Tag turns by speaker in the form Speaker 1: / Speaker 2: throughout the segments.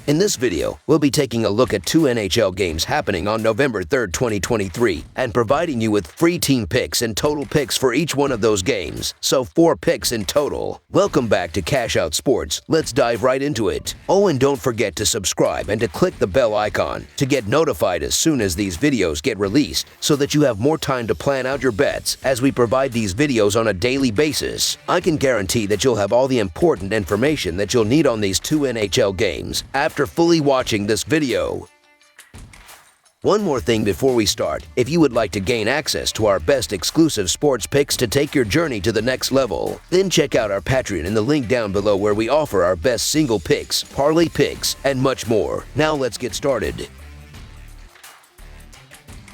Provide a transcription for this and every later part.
Speaker 1: In this video, we'll be taking a look at 2 NHL games happening on November 3rd, 2023, and providing you with free team picks and total picks for each one of those games, so 4 picks in total. Welcome back to Cash Out Sports. Let's dive right into it. Oh, and don't forget to subscribe and to click the bell icon to get notified as soon as these videos get released, so that you have more time to plan out your bets as we provide these videos on a daily basis. I can guarantee that you'll have all the important information that you'll need on these 2 NHL games after fully watching this video. One more thing before we start, if you would like to gain access to our best exclusive sports picks to take your journey to the next level, then check out our Patreon in the link down below where we offer our best single picks, parlay picks, and much more. Now let's get started.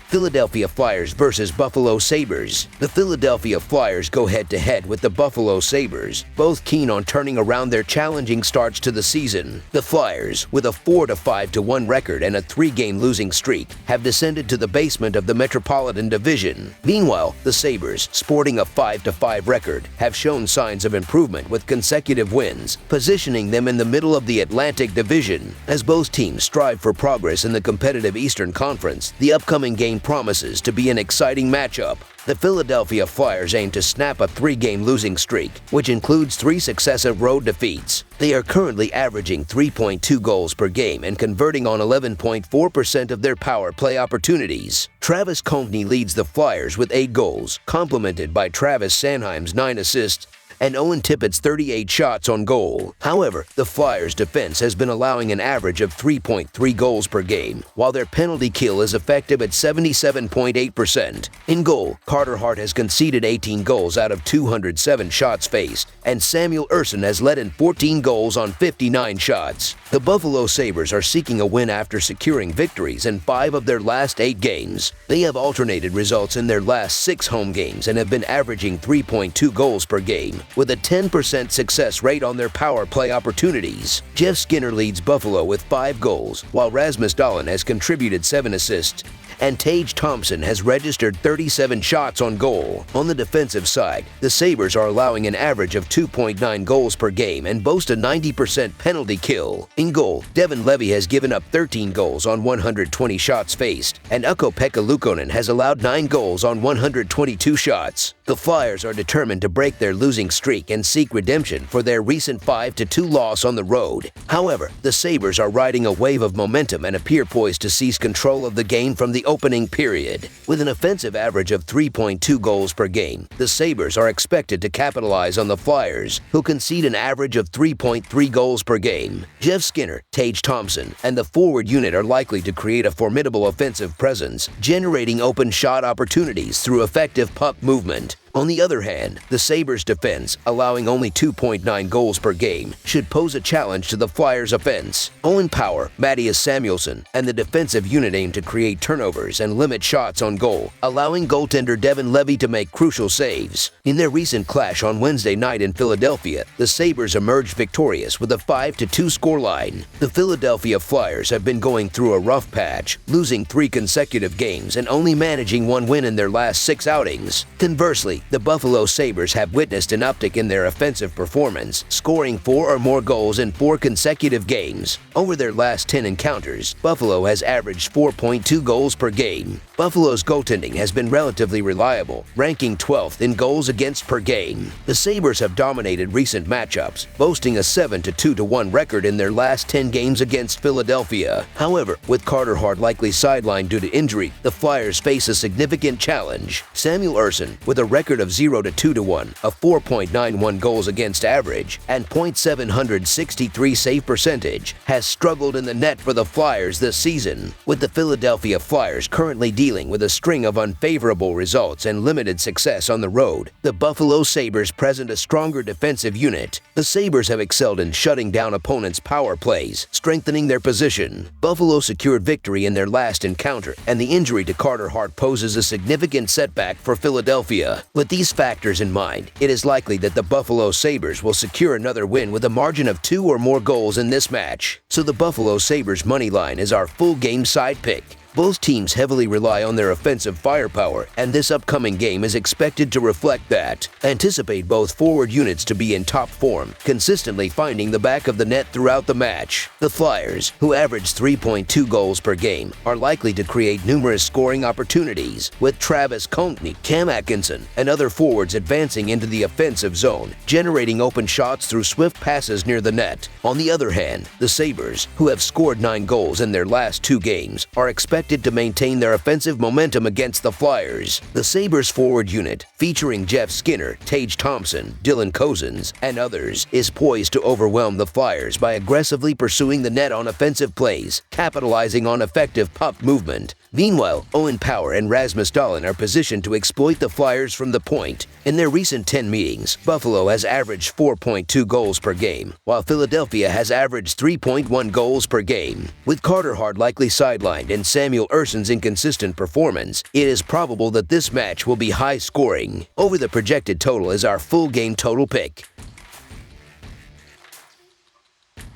Speaker 1: Philadelphia Flyers versus Buffalo Sabres. The Philadelphia Flyers go head-to-head with the Buffalo Sabres, both keen on turning around their challenging starts to the season. The Flyers, with a 4-5-1 record and a 3-game losing streak, have descended to the basement of the Metropolitan Division. Meanwhile, the Sabres, sporting a 5-5 record, have shown signs of improvement with consecutive wins, positioning them in the middle of the Atlantic Division. As both teams strive for progress in the competitive Eastern Conference, the upcoming game promises to be an exciting matchup. The Philadelphia Flyers aim to snap a 3-game losing streak, which includes 3 successive road defeats. They are currently averaging 3.2 goals per game and converting on 11.4% of their power play opportunities. Travis Konechny leads the Flyers with 8 goals, complemented by Travis Sanheim's 9 assists and Owen Tippett's 38 shots on goal. However, the Flyers' defense has been allowing an average of 3.3 goals per game, while their penalty kill is effective at 77.8%. In goal, Carter Hart has conceded 18 goals out of 207 shots faced, and Samuel Ersson has led in 14 goals on 59 shots. The Buffalo Sabres are seeking a win after securing victories in 5 of their last 8 games. They have alternated results in their last 6 home games and have been averaging 3.2 goals per game, with a 10% success rate on their power play opportunities. Jeff Skinner leads Buffalo with 5 goals, while Rasmus Dahlin has contributed 7 assists, and Tage Thompson has registered 37 shots on goal. On the defensive side, the Sabres are allowing an average of 2.9 goals per game and boast a 90% penalty kill. In goal, Devin Levy has given up 13 goals on 120 shots faced, and Ukko-Pekka Luukkonen has allowed 9 goals on 122 shots. The Flyers are determined to break their losing streak and seek redemption for their recent 5-2 loss on the road. However, the Sabres are riding a wave of momentum and appear poised to seize control of the game from the opening period. With an offensive average of 3.2 goals per game, the Sabres are expected to capitalize on the Flyers, who concede an average of 3.3 goals per game. Jeff Skinner, Tage Thompson, and the forward unit are likely to create a formidable offensive presence, generating open shot opportunities through effective puck movement. On the other hand, the Sabres' defense, allowing only 2.9 goals per game, should pose a challenge to the Flyers' offense. Owen Power, Mattias Samuelsson, and the defensive unit aim to create turnovers and limit shots on goal, allowing goaltender Devin Levy to make crucial saves. In their recent clash on Wednesday night in Philadelphia, the Sabres emerged victorious with a 5-2 scoreline. The Philadelphia Flyers have been going through a rough patch, losing 3 consecutive games and only managing 1 win in their last 6 outings. Conversely, the Buffalo Sabres have witnessed an uptick in their offensive performance, scoring 4 or more goals in 4 consecutive games. Over their last 10 encounters, Buffalo has averaged 4.2 goals per game. Buffalo's goaltending has been relatively reliable, ranking 12th in goals against per game. The Sabres have dominated recent matchups, boasting a 7-2-1 record in their last 10 games against Philadelphia. However, with Carter Hart likely sidelined due to injury, the Flyers face a significant challenge. Samuel Ersson, with a record of 0-2-1, a 4.91 goals against average, and .763 save percentage, has struggled in the net for the Flyers this season. With the Philadelphia Flyers currently dealing with a string of unfavorable results and limited success on the road, the Buffalo Sabres present a stronger defensive unit. The Sabres have excelled in shutting down opponents' power plays, strengthening their position. Buffalo secured victory in their last encounter, and the injury to Carter Hart poses a significant setback for Philadelphia. With these factors in mind, it is likely that the Buffalo Sabres will secure another win with a margin of 2 or more goals in this match. So the Buffalo Sabres money line is our full game side pick. Both teams heavily rely on their offensive firepower, and this upcoming game is expected to reflect that. Anticipate both forward units to be in top form, consistently finding the back of the net throughout the match. The Flyers, who average 3.2 goals per game, are likely to create numerous scoring opportunities, with Travis Konechny, Cam Atkinson, and other forwards advancing into the offensive zone, generating open shots through swift passes near the net. On the other hand, the Sabres, who have scored 9 goals in their last 2 games, are expected to maintain their offensive momentum against the Flyers. The Sabres forward unit, featuring Jeff Skinner, Tage Thompson, Dylan Cozens, and others, is poised to overwhelm the Flyers by aggressively pursuing the net on offensive plays, capitalizing on effective puck movement. Meanwhile, Owen Power and Rasmus Dahlin are positioned to exploit the Flyers from the point. In their recent 10 meetings, Buffalo has averaged 4.2 goals per game, while Philadelphia has averaged 3.1 goals per game. With Carter Hart likely sidelined and Samuel Erson's inconsistent performance, it is probable that this match will be high-scoring. Over the projected total is our full game total pick.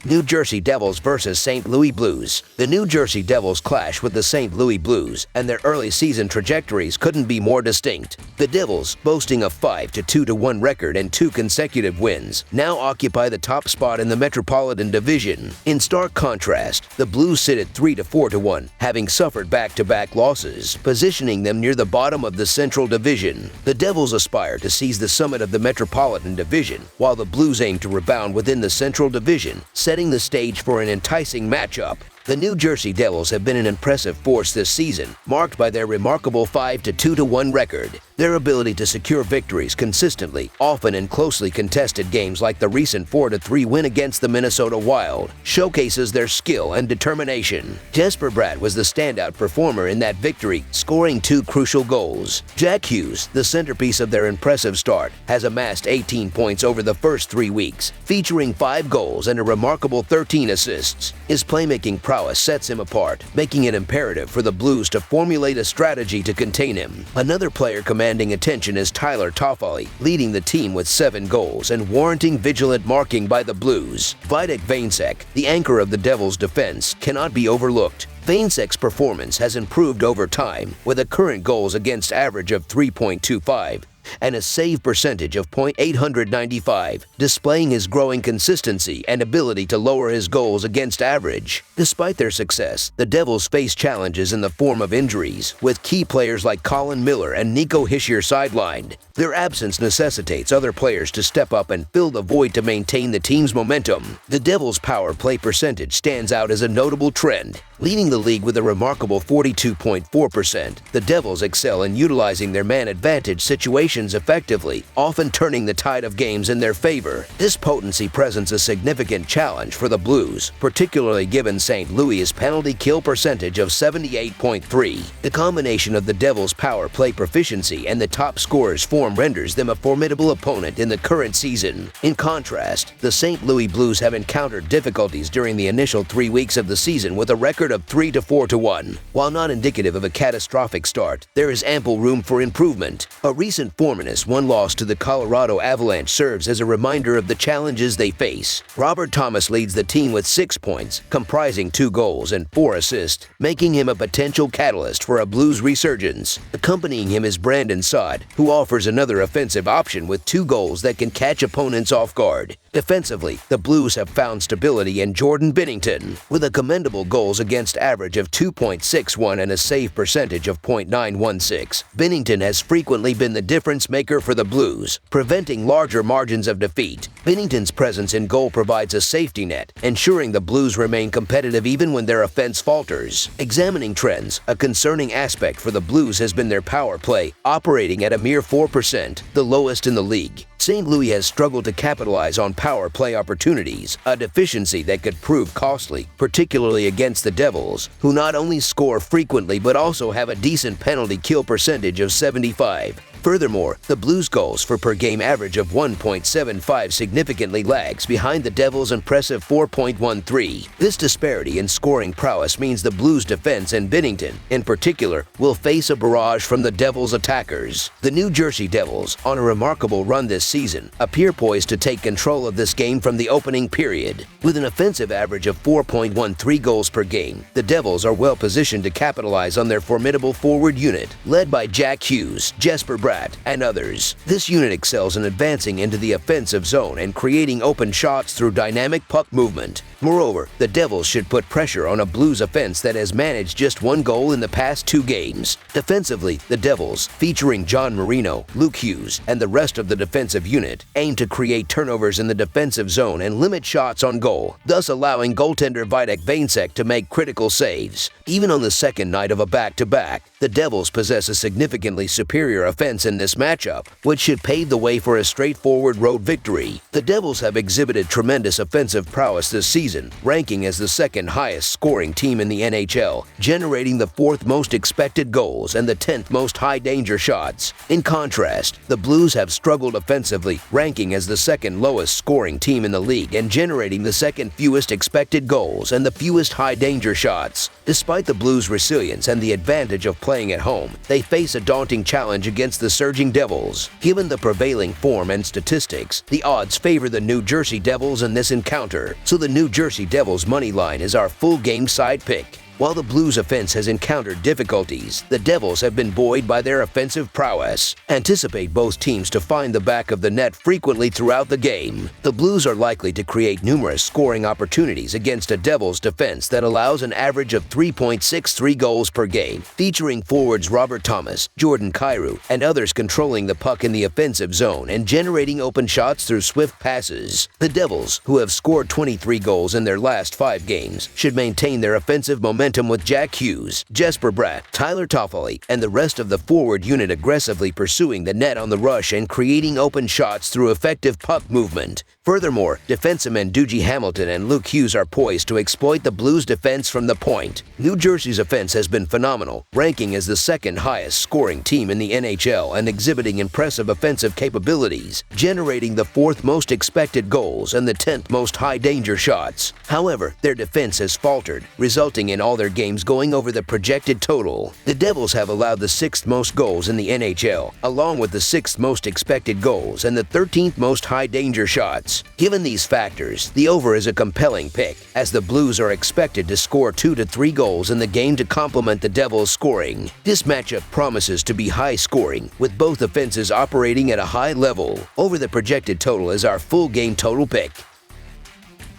Speaker 1: New Jersey Devils versus St. Louis Blues. The New Jersey Devils clash with the St. Louis Blues, and their early season trajectories couldn't be more distinct. The Devils, boasting a 5-2-1 record and 2 consecutive wins, now occupy the top spot in the Metropolitan Division. In stark contrast, the Blues sit at 3-4-1, having suffered back-to-back losses, positioning them near the bottom of the Central Division. The Devils aspire to seize the summit of the Metropolitan Division, while the Blues aim to rebound within the Central Division, setting the stage for an enticing matchup. The New Jersey Devils have been an impressive force this season, marked by their remarkable 5-2-1 record. Their ability to secure victories consistently, often in closely contested games like the recent 4-3 win against the Minnesota Wild, showcases their skill and determination. Jesper Bratt was the standout performer in that victory, scoring 2 crucial goals. Jack Hughes, the centerpiece of their impressive start, has amassed 18 points over the first 3 weeks, featuring 5 goals and a remarkable 13 assists. His playmaking prowess sets him apart, making it imperative for the Blues to formulate a strategy to contain him. Another player commanding attention is Tyler Toffoli, leading the team with 7 goals and warranting vigilant marking by the Blues. Vitek Vanecek, the anchor of the Devils' defense, cannot be overlooked. Vanecek's performance has improved over time, with a current goals against average of 3.25 and a save percentage of .895, displaying his growing consistency and ability to lower his goals against average. Despite their success, the Devils face challenges in the form of injuries, with key players like Colin Miller and Nico Hischier sidelined. Their absence necessitates other players to step up and fill the void to maintain the team's momentum. The Devils' power play percentage stands out as a notable trend. Leading the league with a remarkable 42.4%, the Devils excel in utilizing their man advantage situations effectively, often turning the tide of games in their favor. This potency presents a significant challenge for the Blues, particularly given St. Louis' penalty kill percentage of 78.3. The combination of the Devils' power play proficiency and the top scorer's form renders them a formidable opponent in the current season. In contrast, the St. Louis Blues have encountered difficulties during the initial 3 weeks of the season with a record of 3-4-1. While not indicative of a catastrophic start, there is ample room for improvement. A recent formidable 1 loss to the Colorado Avalanche serves as a reminder of the challenges they face. Robert Thomas leads the team with 6 points, comprising 2 goals and 4 assists, making him a potential catalyst for a Blues resurgence. Accompanying him is Brandon Saad, who offers another offensive option with 2 goals that can catch opponents off guard. Defensively, the Blues have found stability in Jordan Binnington, with a commendable goals against average of 2.61 and a save percentage of .916. Binnington has frequently been the difference maker for the Blues, preventing larger margins of defeat. Binnington's presence in goal provides a safety net, ensuring the Blues remain competitive even when their offense falters. Examining trends, a concerning aspect for the Blues has been their power play, operating at a mere 4%, the lowest in the league. St. Louis has struggled to capitalize on power play opportunities, a deficiency that could prove costly, particularly against the Devils, who not only score frequently but also have a decent penalty kill percentage of 75. Furthermore, the Blues' goals for per game average of 1.75 significantly lags behind the Devils' impressive 4.13. This disparity in scoring prowess means the Blues' defense and Binnington, in particular, will face a barrage from the Devils' attackers. The New Jersey Devils, on a remarkable run this season, appear poised to take control of this game from the opening period. With an offensive average of 4.13 goals per game, the Devils are well positioned to capitalize on their formidable forward unit, led by Jack Hughes, Jesper Bratt, and others. This unit excels in advancing into the offensive zone and creating open shots through dynamic puck movement. Moreover, the Devils should put pressure on a Blues offense that has managed just one goal in the past 2 games. Defensively, the Devils, featuring John Marino, Luke Hughes, and the rest of the defensive unit, aim to create turnovers in the defensive zone and limit shots on goal, thus allowing goaltender Vitek Vanecek to make critical saves. Even on the second night of a back-to-back, the Devils possess a significantly superior offense in this matchup, which should pave the way for a straightforward road victory. The Devils have exhibited tremendous offensive prowess this season, ranking as the second highest scoring team in the NHL, generating the 4th most expected goals and the 10th most high-danger shots. In contrast, the Blues have struggled offensively, ranking as the second lowest scoring team in the league and generating the 2nd fewest expected goals and the fewest high-danger shots. Despite the Blues' resilience and the advantage of playing at home, they face a daunting challenge against the surging Devils. Given the prevailing form and statistics, the odds favor the New Jersey Devils in this encounter, so the New Jersey Devils money line is our full game side pick. While the Blues' offense has encountered difficulties, the Devils have been buoyed by their offensive prowess. Anticipate both teams to find the back of the net frequently throughout the game. The Blues are likely to create numerous scoring opportunities against a Devils defense that allows an average of 3.63 goals per game, featuring forwards Robert Thomas, Jordan Kyrou, and others controlling the puck in the offensive zone and generating open shots through swift passes. The Devils, who have scored 23 goals in their last 5 games, should maintain their offensive momentum with Jack Hughes, Jesper Bratt, Tyler Toffoli, and the rest of the forward unit aggressively pursuing the net on the rush and creating open shots through effective puck movement. Furthermore, defensemen Dougie Hamilton and Luke Hughes are poised to exploit the Blues' defense from the point. New Jersey's offense has been phenomenal, ranking as the 2nd highest scoring team in the NHL and exhibiting impressive offensive capabilities, generating the 4th most expected goals and the 10th most high-danger shots. However, their defense has faltered, resulting in all their games going over the projected total. The Devils have allowed the 6th most goals in the NHL, along with the 6th most expected goals and the 13th most high-danger shots. Given these factors, the over is a compelling pick, as the Blues are expected to score 2 to 3 goals in the game to complement the Devils' scoring. This matchup promises to be high-scoring, with both offenses operating at a high level. Over the projected total is our full game total pick.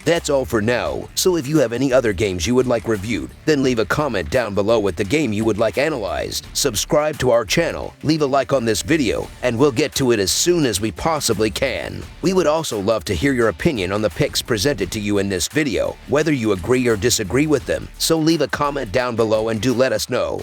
Speaker 1: That's all for now, so if you have any other games you would like reviewed, then leave a comment down below with the game you would like analyzed. Subscribe to our channel, leave a like on this video, and we'll get to it as soon as we possibly can. We would also love to hear your opinion on the picks presented to you in this video, whether you agree or disagree with them, so leave a comment down below and do let us know.